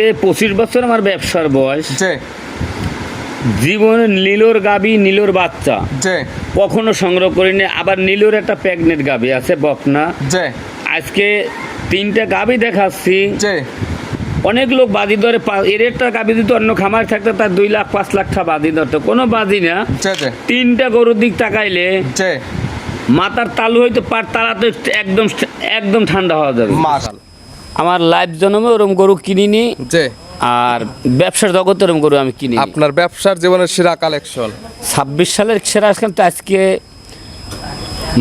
25 বছর আমার ব্যবসার বয়স। জি জীবনে নীলোর গাবি নীলোর বাচ্চা জি কখনো সংগ্রহ করিনি। আবার নীলোর একটা প্রেগনেন্ট গাবি আছে বকনা। জি আজকে 3টা গাবি দেখাচ্ছি। জি অনেক লোক বাজি ধরে, এর একটা গাবি যদি অন্য খামার থাকতো তার 2 লাখ 5 লাখ টাকা বাজি ধরতো, কোনো বাজি না। জি জি 3টা গরুর দিক তাকাইলে জি মাথার তালু হইতে পার তারা তো একদম একদম ঠান্ডা হওয়া যাবে। মাশাআল্লাহ। আমার লাইফ জন্মে ওরম গরু কিনিনি, জি আর ব্যবসার জগতে ওরম গরু আমি কিনি। আপনার ব্যবসার জীবনের সেরা কালেকশন 26 সালের সেরা আসলাম তো আজকে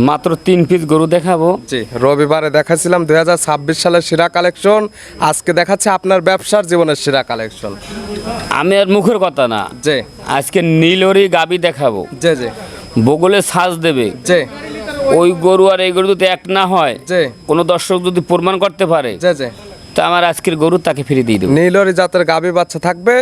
মাত্র 3 পিস গরু দেখাবো। জি রবিবারে দেখাছিলাম 2026 সালের সেরা কালেকশন, আজকে দেখাচ্ছে আপনার ব্যবসার জীবনের সেরা কালেকশন। আমি আর মুখের কথা না, জি আজকে নীলরি গাবি দেখাবো, জি জি বগলে সাজ দেবে। জি ওই গরু আর এই গরু যদি এক না হয়, জি কোনো দর্শক যদি প্রমাণ করতে পারে, জি জি তা আমার আজকের গরু তাকে ফিরিয়ে দিয়ে দেবো। নীলরি জাতের গাবি বাচ্চা থাকবে,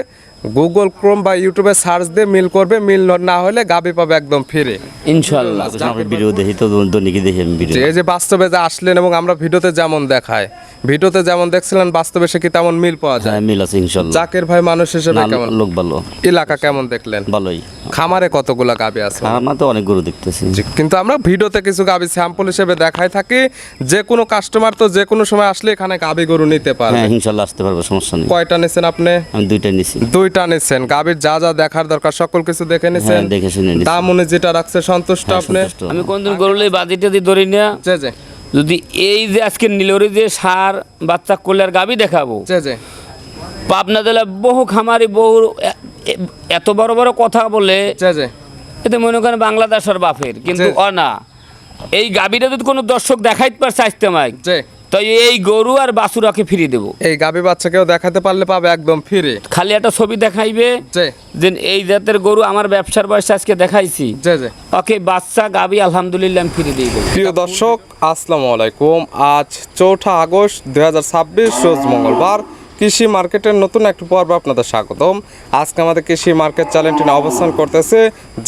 গুগল ক্রোম বা ইউটিউবে সার্চ দিয়ে মিল করবে, মিল না হলে গাবি পাবে একদম ফিরে ইনশাল্লাহ। ভিডিও দেখি তো দৈনিকই দেখি আমি ভিডিও। এই যে বাস্তবে যে আসলেন এবং আমরা ভিডিওতে যেমন দেখায়, ভিডিওতে যেমন দেখছিলেন বাস্তবে সে কি তেমন মিল পাওয়া যায়? হ্যাঁ মিল আছে ইনশাল্লাহ। জাকির ভাই মানুষ হিসেবে না, কেমন, লোক ভালো, এলাকা কেমন দেখলেন? ভালোই। খামারে কতগুলা গাবি আছে? আমার তো অনেক গরু দেখতেছি। কিন্তু আমরা ভিডিওতে কিছু গাবি স্যাম্পল হিসেবে দেখাই থাকি, যে কোনো কাস্টমার তো যে কোনো সময় আসলে এখানে গাবি গরু নিতে পারবে। হ্যাঁ ইনশাল্লাহ আসতে পারবো, সমস্যা নেই। কয়টা নিছেন আপনি? আমি 2টা নিছি। 2টা নিছেন। গাবির যা যা দেখার দরকার সকল কিছু দেখে নিছেন? হ্যাঁ, দেখে শুনে নিছি। দাম উনি যেটা রাখছে সন্তুষ্ট হ্যাঁ, আপনি? সন্তুষ্ট। আমি কোনদিন গরুলে বাজিটা দিয়ে ধরি না। জি জি যদি এই যে আজকে নীলরি যে সার বাচ্চা কোলের গাবি দেখাবো, জি জি পাবনা জেলায় বহু খামারি বহু এত বড় বড় কথা বলে, জি জি এতে মনে করেন বাংলাদেশ আর বাপের, কিন্তু জি। না, এই গাবিটা যদি কোনো দর্শক দেখাইতে পারছে আসতে মাইক, জি তাই এই গরু আর বাছুরাকে ফিরিয়ে দেবো। এই গাবি বাচ্চাকেও দেখাতে পারলে পাবে একদম ফিরে। খালি একটা ছবি দেখাইবে জি যে এই জাতের গরু আমার ব্যবসার বয়সে আজকে দেখাইছি, জি জি ওকে বাচ্চা গাবি আলহামদুলিল্লাহ আমি ফিরিয়ে দিয়ে দেবো। প্রিয় দর্শক আসসালামু আলাইকুম। আজ 4 আগস্ট 2026 রোজ মঙ্গলবার। কৃষি মার্কেটের নতুন একটি পর্ব আপনাদের স্বাগতম। আজকে আমাদের কৃষি মার্কেট চ্যানেলটি নিয়ে অবস্থান করতেছে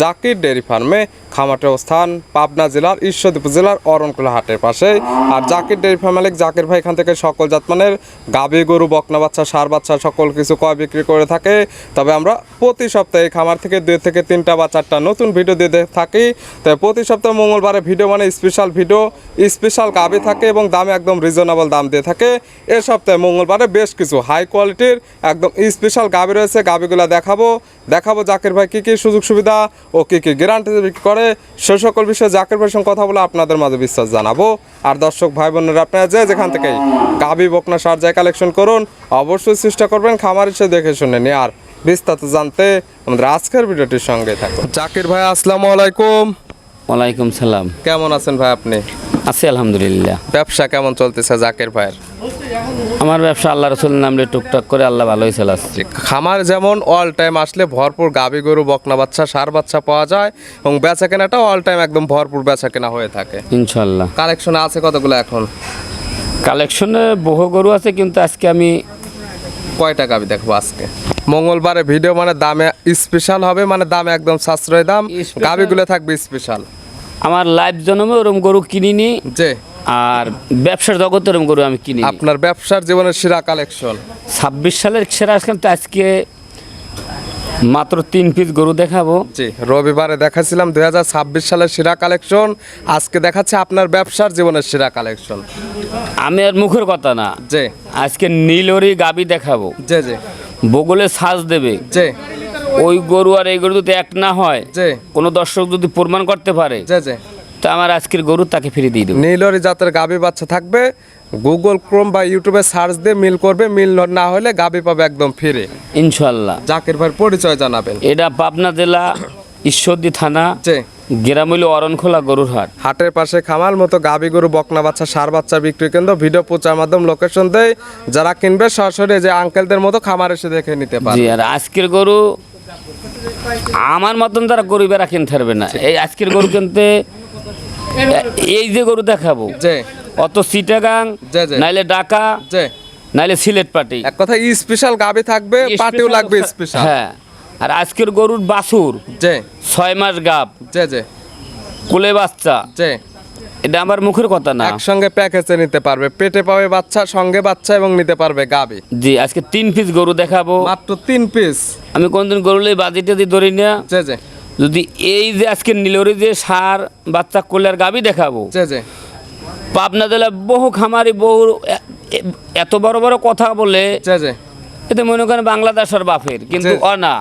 জাকির ডেয়ারি ফার্মে। খামারটির অবস্থান পাবনা জেলার ঈশ্বরদী উপজেলার অরণকুলা হাটের পাশে। আর জাকির ডেয়ারি ফার্ম মালিক জাকির ভাই এখান থেকে সকল জাতমানের গাভী গরু, বকনা বাচ্চা, ষাঁড় বাচ্চা সকল কিছু ক্রয় বিক্রি করে থাকে। তবে আমরা প্রতি সপ্তাহে এই খামার থেকে 2 থেকে 3টা বা 4টা নতুন ভিডিও দিয়ে থাকি। তবে প্রতি সপ্তাহে মঙ্গলবারে ভিডিও মানে স্পেশাল ভিডিও, স্পেশাল গাভী থাকে এবং দামে একদম রিজনেবল দাম দিয়ে থাকে। এ সপ্তাহে মঙ্গলবারে বেশ কিছু হাই কোয়ালিটির একদম স্পেশাল গাভী রয়েছে, গাভীগুলো দেখাবো জাকির ভাই কী কী সুযোগ সুবিধা ও কী কী গ্যারান্টি বিক্রি করে, সে সকল বিষয়ে জাকির ভাইয়ের সঙ্গে কথা বলে আপনাদের মাঝে বিশ্বাস জানাবো। আর দর্শক ভাই বোনেরা আপনারা যেখান থেকেই গাভী, বকনা, ষাঁড় যাই কালেকশন করুন, অবশ্যই চেষ্টা করবেন খামার এসে দেখে শুনে নিয়ে। আর বিস্তারিত জানতে আমাদের আজকের ভিডিওটির সঙ্গে থাকুন। জাকির ভাই আসসালামু আলাইকুম। ওয়ালাইকুম সালাম। কেমন আছেন ভাই আপনি? আছি আলহামদুলিল্লাহ। ব্যবসা কেমন চলতেছে জাকির ভাইয়ের? আমার ব্যবসা আল্লাহ রসুলের নামে টুকটাক করে আল্লাহ ভালোই চালাচ্ছে। খামার যেমন অল টাইম আসলে ভরপুর গাভী গরু, বকনা বাচ্চা, ষাঁড় বাচ্চা পাওয়া যায় এবং বেচা কেনাটাও অল টাইম একদম ভরপুর বেচা কেনা হয়ে থাকে। ইনশাল্লাহ কালেকশন আছে কতগুলো এখন? কালেকশনে বহু গরু আছে, কিন্তু আজকে আমি কয়টা গাভী দেখবো আজকে? মঙ্গলবারে ভিডিও মানে দামে স্পেশাল হবে, মানে দামে একদম সাশ্রয় দাম, Special। গাভীগুলো থাকবে স্পেশাল। আমার লাইফ জন্মে ওরম গরু কিনিনি, যে আর ব্যবসার জগতে ওরম গরু আমি কিনি। আপনার ব্যবসার জীবনের সেরা কালেকশন 26 সালের সেরা আসলাম তো আজকে মাত্র 3 পিস গরু দেখাবো। জি রবিবারে দেখাছিলাম 2026 সালের সেরা কালেকশন, আজকে দেখাচ্ছে আপনার ব্যবসার জীবনের সেরা কালেকশন। আমি আর মুখের কথা না, যে আজকে নীলরি গাবি দেখাবো, যে যে বগলে সাজ দেবে। যে ওই গরু আর এই গরু যদি এক না হয়, যে কোনো দর্শক যদি প্রমাণ করতে পারে, যে যে তা আমার আজকের গরু তাকে ফিরিয়ে দিয়ে দেবো। নীলরি জাতের গাভী বাচ্চা থাকবে, গুগল ক্রোম বা ইউটিউবে সার্চ দিয়ে মিল করবে, মিল না হলে গাভী পাবে একদম ফিরে। ইনশাল্লাহ। জাকির ভাইয়ের পরিচয় জানাবেন। এটা পাবনা জেলা ঈশ্বরদী থানা, যে গ্রাম হইল অরণখোলা গরুর হাট। হাটের পাশে খামার মতো গাভী গরু, বকনা বাচ্চা, ষাঁড় বাচ্চা বিক্রি কেন্দ্র, ভিডিও প্রচার মাধ্যম লোকেশন দেয়। যারা কিনবে সরাসরি যে আঙ্কেলদের মতো খামার এসে দেখে নিতে জি, পারে। আর আজকের গরু আমার মতন তারা গরিবেরা কিনতে পারবে না। এই আজকের গরু কিনতে এই যে গরু দেখাবো, যে অত চিটাগাং, জি, জি। নাইলে ঢাকা, যে নাইলে সিলেট পাটি, এক কথা স্পেশাল গাভী থাকবে, পাটিও লাগবে স্পেশাল। হ্যাঁ, আর আজকের গরুর বাছুর যে 6 মাস গাব, যে যে কোলে বাচ্চা, যে এটা আমার মুখের কথা না। একসঙ্গে প্যাকেজে নিতে পারবে, পেটে পাবে বাচ্চা, সঙ্গে বাচ্চা এবং নিতে পারবে গাবি। জি, আজকে 3 পিস গরু দেখাবো। মাত্র 3 পিস। আমি কোনদিন গরু লই বাজেটে দিয়ে ধরি না। জি জি যদি এই যে আজকে নীলরি যে সার বাচ্চা কোলের গাবি দেখাবো, জি জি পাবনা জেলায় বহু খামারি বহু এত বড় বড় কথা বলে, জি জি এতে মনে করেন বাংলাদেশের বাপের, কিন্তু জি। না,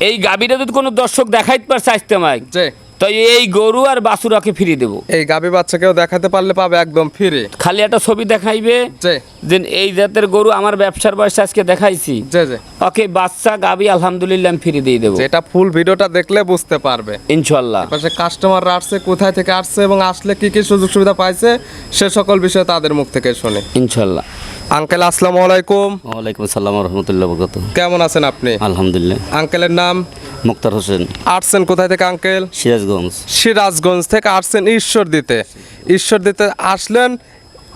এই গাবিটা যদি কোনো দর্শক দেখাইতে পারছে আসতে মাই, জি তো এই গরু আর বাছুরাকে ফিরিয়ে দেবো। এই গাবি বাচ্চা কেউ দেখাতে পারলে পাবে একদম ফ্রি। খালি একটা ছবি দেখাইবে জি যে এই জাতের গরু আমার ব্যবসার বয়সে আজকে দেখাইছি, জি জি ওকে বাচ্চা গাবি আলহামদুলিল্লাহ আমি ফিরিয়ে দিয়ে দেবো যেটা ফুল ভিডিওটা দেখলে বুঝতে পারবে। ইনশাল্লাহ। পাশে কাস্টমাররা আসছে, কোথায় থেকে আসছে এবং আসলে কি কি সুযোগ সুবিধা পাইছে সে সকল বিষয় তাদের মুখ থেকে শুনি। ইনশাল্লাহ। আঙ্কেল আসসালামু আলাইকুম। ওয়ালাইকুম আসসালাম রহমতুল্লাহ বরকাত। কেমন আছেন আপনি? আলহামদুলিল্লাহ। আঙ্কেলের নাম? মুক্তার হোসেন, আসছেন কোথায় থেকে আঙ্কেল? সিরাজগঞ্জ। সিরাজগঞ্জ থেকে আসছেন ঈশ্বর দিতে। ঈশ্বর দিতে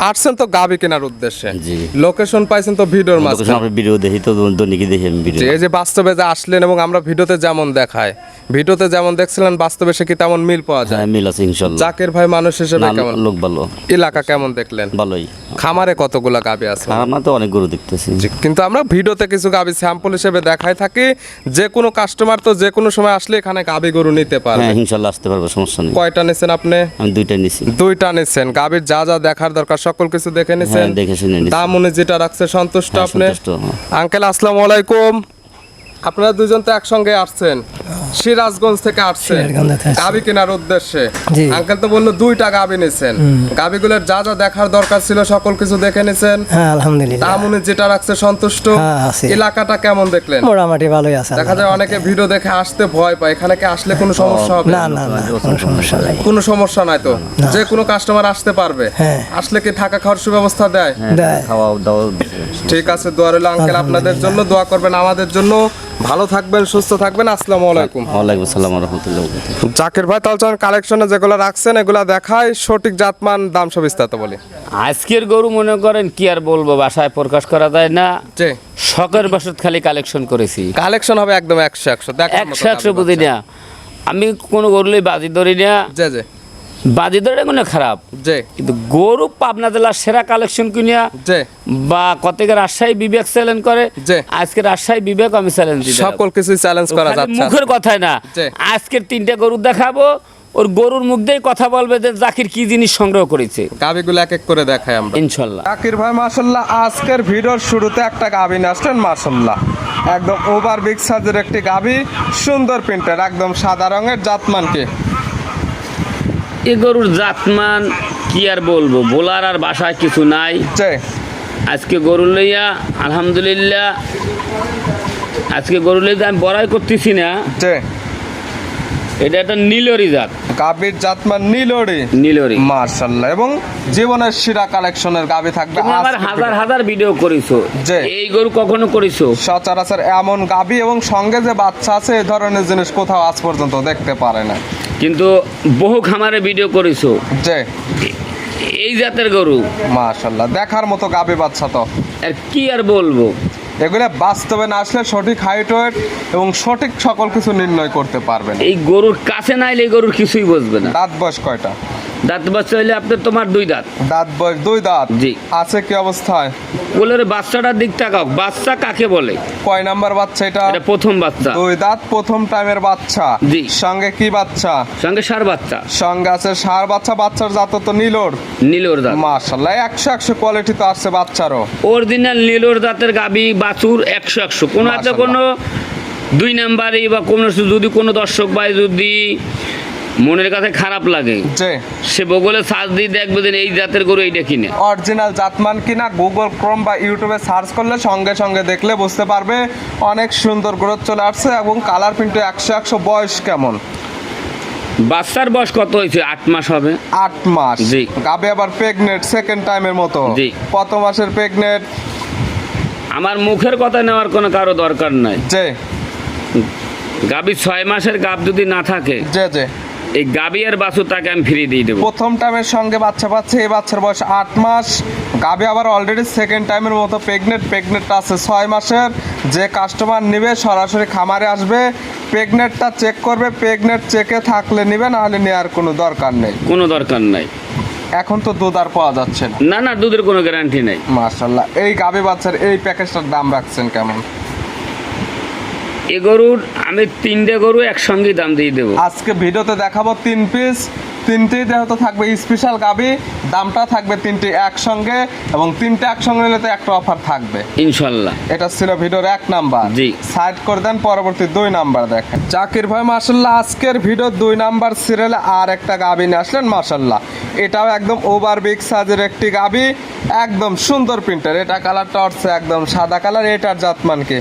আসছেন তো গাবি কেনার উদ্দেশ্যে। জি। লোকেশন পাইছেন তো ভিডিওর মাঝখানে। আমরা ভিডিও দেখি তো, দৈনিকই দেখি আমি ভিডিও। যে এই যে বাস্তবে যে আসলেন এবং আমরা ভিডিওতে যেমন দেখায়, ভিডিওতে যেমন দেখছিলেন বাস্তবে সে কি তেমন মিল পাওয়া যায়? হ্যাঁ, মিল আছে ইনশাল্লাহ। জাকির ভাই মানুষ হিসেবে না, কেমন? লোক ভালো, এলাকা কেমন দেখলেন? ভালোই। খামারে কতগুলা গাবি আছে? আমরা তো অনেক গরু দেখতেছি। কিন্তু আমরা ভিডিওতে কিছু গাবি স্যাম্পল হিসেবে দেখাই থাকি। যে কোনো কাস্টমার তো যে কোনো সময় আসলে এখানে গাবি গরু নিতে পারবে। হ্যাঁ, ইনশাল্লাহ আসতে পারবো, সমস্যা নেই। কয়টা নিছেন আপনি? আমি 2টা নিছি। 2টা নিছেন। গাবির যা যা দেখার দরকার সকল কিছু দেখে নিছেন। হ্যাঁ, দেখে শুনে নিছি। দাম অনুযায়ী যেটা রাখছে সন্তুষ্ট হ্যাঁ, আপনি? সন্তুষ্ট, হ্যাঁ। আঙ্কেল আসসালামু আলাইকুম। আপনারা দুজন তো একসঙ্গে আসছেন, সিরাজগঞ্জ থেকে আসছেন সিরাজগঞ্জ থেকে আসছি। গাবি কেনার উদ্দেশ্যে। জি। আঙ্কেল তো বললো 2টা গাবি নিছেন। গাবিগুলোর যা যা দেখার দরকার ছিল সকল কিছু দেখে নিছেন। হ্যাঁ আলহামদুলিল্লাহ, দাম অনুযায়ী যেটা রাখছে সন্তুষ্ট। হ্যাঁ, আছি। এলাকাটা কেমন দেখলেন? মোটামুটি ভালোই আছে। দেখা যায় অনেকে ভিডিও দেখে আসতে ভয় পায়, এখানে কি আসলে কোনো সমস্যা হবে? না না না, কোনো সমস্যা নাই। কোনো সমস্যা নাই তো? যে কোনো কাস্টমার আসতে পারবে? হ্যাঁ। আসলে কি থাকা খাওয়ার সুব্যবস্থা দেয়? দেয়। খাওয়া দাওয়া। ঠিক আছে, দোয়া রইল আঙ্কেল আপনাদের জন্য, দোয়া করবেন আমাদের জন্য। ভালো থাকবেন, সুস্থ থাকবেন। আসসালামু আলাইকুম। ওয়ালাইকুম আসসালাম রহমতুল্লাহ বরকাত। জাকির ভাই তালচান কালেকশনে যেগুলো রাখছেন এগুলা দেখায়, সঠিক জাতমান দাম সব বিস্তারিত বলি। আজকের গরু মনে করেন কি আর বলবো, বাসায় প্রকাশ করা যায় না। যে শখের বসত খালি কালেকশন করেছি। কালেকশন হবে একদম 100 দেখার মতো 100 গাভী বুঝি না। আমি কোনো গরু লই বাজি ধরি না। যে যে বাজি ধরে কোনো খারাপ, যে কিন্তু গরু পাবনা জেলার সেরা কালেকশন কিনিয়া যে বা কতকে রাজশাহী বিবেক চ্যালেঞ্জ করে, যে। আজকে রাজশাহী বিবেক আমি চ্যালেঞ্জ দিই। সকল কিছু চ্যালেঞ্জ করা যাচ্ছে। মুখের কথাই না, যে। আজকের 3টে গরু দেখাবো, ওর গরুর মুখ দিয়েই কথা বলবে যে জাকির কি জিনিস সংগ্রহ করেছে। গাভীগুলো এক এক করে দেখাই আমরা ইনশাল্লাহ। জাকির ভাই মাশাআল্লাহ আজকের ভিডিওর শুরুতে একটা গাভী নিয়ে আসলেন মাশাআল্লাহ, একদম ওভার বিগ সাইজের একটি গাভী, সুন্দর প্রিন্টের, একদম সাদা রঙের। জাতমান কি? এই গরুর জাতমান কি আর বলবো, বলার আর বাসায় কিছু নাই। যে আজকে গরু লইয়া আলহামদুলিল্লাহ, আজকে গরু লইয়া আমি বড়াই করতেছি না, যে এটা একটা নীলরি জাত। গাভীর জাতমান নীলরি। নীলরি মাশাআল্লাহ, এবং জীবনের সেরা কালেকশনের গাভী থাকবে তুমি আমার আজকে। হাজার হাজার ভিডিও করেছো, যে। এই গরু কখনো করেছো? সচরাচর এমন গাভী এবং সঙ্গে যে বাচ্চা আছে এই ধরনের জিনিস কোথাও আজ পর্যন্ত দেখতে পারে না। কিন্তু বহু খামারে ভিডিও করেছো। যে এই জাতের গরু মাশাআল্লাহ দেখার মতো গাভী বাচ্চা তো। আর কি আর বলবো, এগুলো বাস্তবে না আসলে সঠিক হাইট ওয়েট এবং সঠিক সকল কিছু নির্ণয় করতে পারবেন। এই গরুর কাছে না এলে এই গরুর কিছুই বুঝবে না। দাঁত বয়স কয়টা? দাঁত বাচ্চা হইলে আপনার তোমার 2 দাঁত। দাঁত বয়স 2 দাঁত। জি। আছে কি অবস্থায়? কোলের বাচ্চাটার দিক তাকাও, বাচ্চা কাকে বলে? কয় নাম্বার বাচ্চা এটা? এটা প্রথম বাচ্চা। 2 দাঁত, প্রথম টাইমের বাচ্চা। জি। সঙ্গে কি বাচ্চা? সঙ্গে ষাঁড় বাচ্চা। সঙ্গে আছে ষাঁড় বাচ্চা। বাচ্চার জাত তো নীলর। নীলর দাঁত। মাশাআল্লাহ 100 কোয়ালিটি তো আছে বাচ্চারও। অরিজিনাল নীলর দাঁতের গাবি বাছুর 100 কোনো হাতে মাশাআল্লাহ। কোনো 2 নাম্বারে বা কোনো যদি কোনো দর্শক ভাই যদি মনের কাছে খারাপ লাগে, যে সে বগলে সার্চ দিয়ে দেখবে যে এই জাতের গরু এইটা কিনে। অরিজিনাল জাতমান কিনা গুগল ক্রোম বা ইউটিউবে সার্চ করলে সঙ্গে সঙ্গে দেখলে বুঝতে পারবে। অনেক সুন্দর গ্রোথ চলে আসছে এবং কালার প্রিন্টে 100 বয়স কেমন? বাচ্চার বয়স কত হয়েছে? 8 মাস হবে। 8 মাস। জি। গাবে আবার প্রেগনেন্ট সেকেন্ড টাইমের মতো। জি। কত মাসের প্রেগনেন্ট? আমার মুখের কথা নেওয়ার কোনো কারো দরকার নাই। যে গাবি 6 মাসের গাব যদি না থাকে, যে যে এই গাবি আর বাছুর তাকে আমি ফিরিয়ে দিয়ে দেবো। প্রথম টাইমের সঙ্গে বাচ্চা পাচ্ছে, এই বাচ্চার বয়স 8 মাস। গাবে আবার অলরেডি সেকেন্ড টাইমের মতো প্রেগনেন্ট আছে 6 মাসের। যে কাস্টমার নেবে সরাসরি খামারে আসবে, প্রেগনেন্টটা চেক করবে, প্রেগনেন্ট চেকে থাকলে নেবে, না হলে নেওয়ার কোনো দরকার নেই। কোনো দরকার নাই। এখন তো দুধ আর পাওয়া যাচ্ছে না। না না, দুধের কোনো গ্যারান্টি নেই। মাশাআল্লাহ, এই গাভী বাচ্চার এই প্যাকেজটার দাম রাখছেন কেমন? এ গরুর আমি 3টে গরু একসঙ্গেই দাম দিয়ে দেবো। আজকে ভিডিওতে দেখাবো 3 পিস, 3টেই যেহেতু থাকবে স্পেশাল গাভী, দামটা থাকবে 3টে একসঙ্গে, এবং 3টে একসঙ্গে নিলে তো একটা অফার থাকবে ইনশাল্লাহ। এটা ছিল ভিডিওর 1 নাম্বার। জি। সাইড করে দেন, পরবর্তী 2 নাম্বার দেখেন। জাকির ভাই মাশাআল্লাহ আজকের ভিডিও 2 নাম্বার সিরিয়ালে আর একটা গাভী নিয়ে আসলেন মাশাআল্লাহ। এটাও একদম ওভার বিগ সাইজের একটি গাভী, একদম সুন্দর প্রিন্টার। এটা কালারটা হচ্ছে একদম সাদা কালার। এটার জাতমান কি?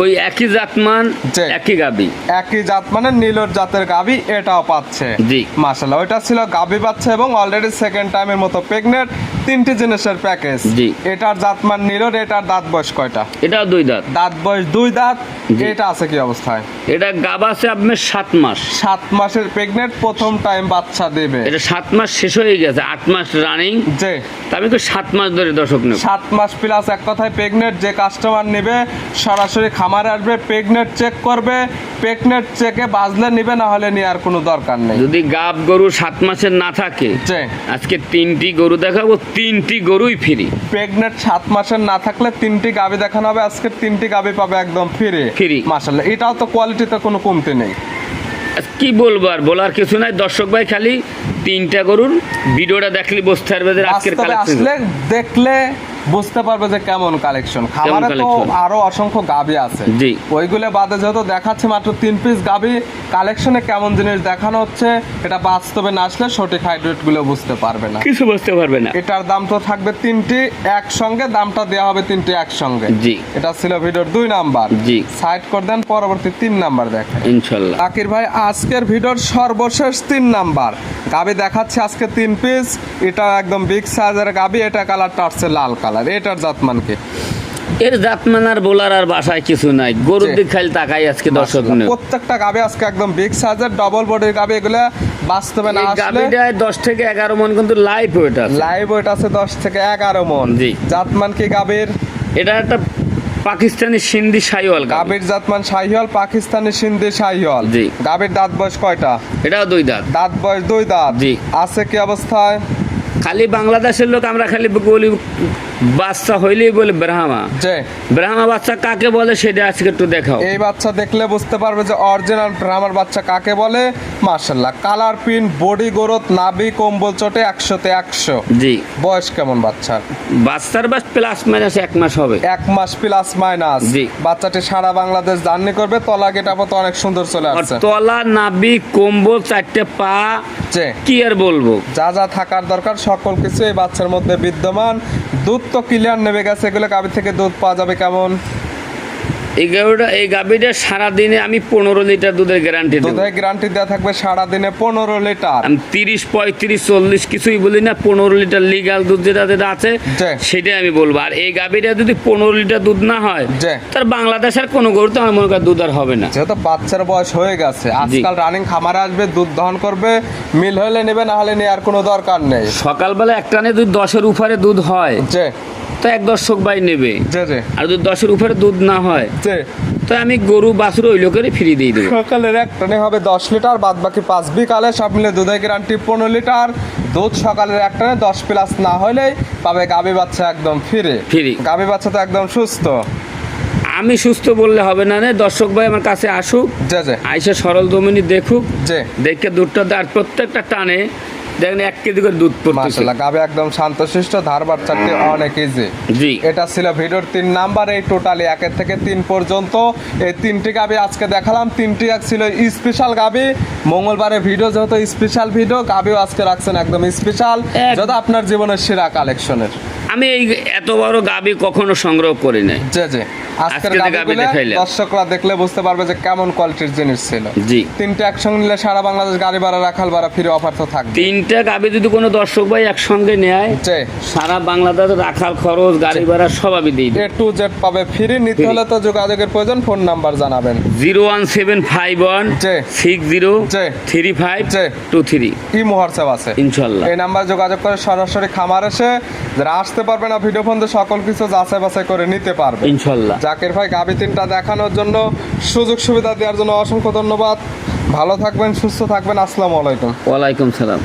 ওই একই জাতমান, জি। একই গাবি। একই জাত মানে নীলর জাতের গাভী এটাও পাচ্ছে। জি। মাশাআল্লাহ, ওইটা ছিল গাভী পাচ্ছে এবং অলরেডি সেকেন্ড টাইমের মতো প্রেগনেন্ট, 3টে জিনিসের প্যাকেজ। জি। এটার জাতমান নীলর। এটার দাঁত বয়স কয়টা? এটাও 2 দাঁত। দাঁত বয়স 2 দাঁত। জি। এটা আছে কি অবস্থায়? এটা গাব আছে আপনার 7 মাস। 7 মাসের প্রেগনেন্ট, প্রথম টাইম বাচ্চা দেবে। এটা 7 মাস শেষ হয়ে গেছে, 8 মাস রানিং। যে তা আমি তো 7 মাস ধরে দর্শক নেব। 7 মাস প্লাস, এক কথায় প্রেগনেন্ট। যে কাস্টমার নেবে সরাসরি খামারে আসবে, প্রেগনেন্ট চেক করবে, প্রেগনেন্ট চেকে বাজলে নিবে, না হলে নেওয়ার কোনো দরকার নেই। যদি গাব গরু 7 মাসের না থাকে, যে আজকে 3টি গরু দেখাবো, 3টি গরুই ফ্রি। প্রেগনেন্ট 7 মাসের না থাকলে 3টি গাভী দেখানো হবে। আজকে 3টি গাভী পাবে একদম ফ্রি। ফ্রি। মাশাআল্লাহ, এটাও তো কোয়ালিটিতে কোনো কমতি নেই। কি বলবো আর, বলার কিছু নাই। দর্শক ভাই খালি 3টা গরুর ভিডিওটা দেখলে বুঝতে পারবে যে আজকের বাস্তবে কালেকশন। আসলে দেখলে বুঝতে পারবে যে কেমন কালেকশন। খামারে তো collection। আরো অসংখ্য গাভী আছে। জি। ওইগুলো বাদে যেহেতু দেখাচ্ছে মাত্র 3 পিস গাভী, কালেকশনে কেমন জিনিস দেখানো হচ্ছে এটা বাস্তবে না আসলে সঠিক হাইড্রেট গুলো বুঝতে পারবে না। কিছু বুঝতে পারবে না। এটার দাম তো থাকবে 3টি একসঙ্গে, দামটা দেওয়া হবে 3টি একসঙ্গে। জি। এটা ছিল ভিডিওর 2 নাম্বার। জি। সাইড করে দেন, পরবর্তী 3 নাম্বার দেখেন। ইনশাল্লাহ। জাকির ভাই আজকের ভিডিওর সর্বশেষ 3 নাম্বার গাভী দেখাচ্ছে আজকে 3 পিস। এটা একদম বিগ সাইজের গাভী। এটা কালারটা হচ্ছে লাল কালার। এটার জাতমান কি? এর জাতমান আর বলার আর বাসায় কিছু নাই। গরুর জি। দিক খালি তাকাই আজকে দর্শক নেব। প্রত্যেকটা গাভী আজকে একদম বিগ সাইজের ডবল বডির গাভী। এগুলা বাস্তবে না এই আসলে গাবিটায় 10 থেকে 11 মণ কিন্তু লাইভ ওয়েট আছে। লাইভ ওয়েট আছে 10 থেকে 11 মণ। জি। জাতমান কি গাভীর? এটা একটা পাকিস্তানি সিন্ধি শাহিওয়াল গাবি। গাভীর জাতমান শাহিওয়াল, পাকিস্তানি সিন্ধি শাহিওয়াল। জি। গাভীর দাঁত বয়স কয়টা? এটাও 2 দাঁত। দাঁত বয়স 2 দাঁত। জি। আছে কি অবস্থায়? খালি বাংলাদেশের লোক আমরা খালি বলি বাচ্চা হইলেই বলে ব্রাহ্মা। যে ব্রাহ্মা বাচ্চা কাকে বলে সেটা আজকে একটু দেখাও। এই বাচ্চা দেখলে বুঝতে পারবে যে অরিজিনাল ব্রাহ্মার বাচ্চা কাকে বলে। মাশাআল্লাহ, কালার প্রিন্ট, বডি গ্রোথ, নাভি কম্বল চটে 100তে 100। জি। বয়স কেমন বাচ্চার? বাচ্চার বাস প্লাস মাইনাস 1 মাস হবে। 1 মাস প্লাস মাইনাস। জি। বাচ্চাটি সারা বাংলাদেশ জার্নি করবে। তলা গেটাপো তো অনেক সুন্দর চলে আর আসছে। তলা, নাভি, কম্বল, 4টে পা, যে কি আর বলবো। যা যা থাকার দরকার সকল কিছু এই বাচ্চার মধ্যে বিদ্যমান। দুধ তো ক্লিয়ার নেবে গেছে। এগুলো গাভী থেকে দুধ পাওয়া যাবে কেমন? এই গাবিটা সারাদিনে আমি 15 লিটার দুধের গ্যারান্টি দেবো। দুধের গ্যারান্টি দেওয়া থাকবে সারাদিনে 15 লিটার। আমি 30, 35, 40 কিছুই বলি না। 15 লিটার লিগাল দুধ যেটা যেটা আছে জি। সেটাই আমি বলবো। আর এই গাবিটা যদি 15 লিটার দুধ না হয়, জি। তার বাংলাদেশের কোনো গরুতে আমার মনে করি দুধ আর হবে না। যেহেতু বাচ্চার বয়স হয়ে গেছে, আজকাল রানিং খামারে আসবে, দুধ দহন করবে, মিল হলে নেবে, না হলে নেওয়ার কোনো দরকার নেই। সকালবেলা এক টানে যদি 10-এর উপরে দুধ হয় যে তো এক দর্শক ভাই নেবে। যে যে আর যদি 10-এর উপরে দুধ না হয় যে তো আমি গরু বাছুর ওই লোকেরই ফ্রি দিয়ে দেবো। সকালের এক টানে হবে 10 লিটার, বাদ বাকি 5 বিকালে, সব মিলে দুধের গ্যারান্টি 15 লিটার। দুধ সকালের এক টানে 10 প্লাস না হলেই পাবে গাভী বাচ্চা একদম ফ্রি। ফ্রি। গাভী বাচ্চা তো একদম সুস্থ। আমি সুস্থ বললে হবে না, দর্শক ভাই আমার কাছে আসুক, যে যে আইসা সরল দমিনী দেখুক, যে দেখে দুধটা আর প্রত্যেকটা টানে দেখেন 1 কেজি করে দুধ পড়তেছে। মাশাআল্লাহ, গাভী একদম শান্তশিষ্ট, ধার বাচ্চাটি অনেক ইজি। জি। এটা ছিল ভিডিওর 3 নাম্বার। এই টোটালি 1 থেকে 3 পর্যন্ত এই 3টি গাভী আজকে দেখালাম। 3টি ছিল স্পেশাল গাভী। মঙ্গলবারে ভিডিও যেহেতু স্পেশাল ভিডিও, গাভীও আজকে রাখছেন একদম স্পেশাল, যেটা আপনার জীবনের সেরা কালেকশনের। আমি এই এত বড় গাবি কখনো সংগ্রহ করি নাই। যে যে আজকের আজকে যে গাভী গাভীগুলো দেখাইলাম। দর্শকরা দেখলে বুঝতে পারবে যে কেমন কোয়ালিটির জিনিস ছিল। জি। 3টে একসঙ্গে নিলে সারা বাংলাদেশ গাড়ি ভাড়া, রাখাল ভাড়া ফ্রি অফার তো থাকবে। 3টা গাবি যদি কোনো দর্শক ভাই একসঙ্গে নেয়, যে সারা বাংলাদেশ রাখাল খরচ, গাড়ি ভাড়া সব আমি দিয়ে দিই। A to Z পাবে ফ্রি। নিতে হলে তো যোগাযোগের প্রয়োজন। ফোন নাম্বার জানাবেন। 01751 জি। 60 জি। 35 জি। 23 হোয়াটসঅ্যাপ আছে ইনশাল্লাহ। এই নাম্বার যোগাযোগ করে সরাসরি খামার এসে যারা আসতে পারবে না ভিডিও ফোন দিয়ে সকল কিছু যাচাই বাছাই করে নিতে পারবে ইনশাল্লাহ। জাকির ভাই গাভী 3টা দেখানোর জন্য, সুযোগ সুবিধা দেওয়ার জন্য অসংখ্য ধন্যবাদ। ভালো থাকবেন, সুস্থ থাকবেন। আসসালামু আলাইকুম। ওয়ালাইকুম সালাম।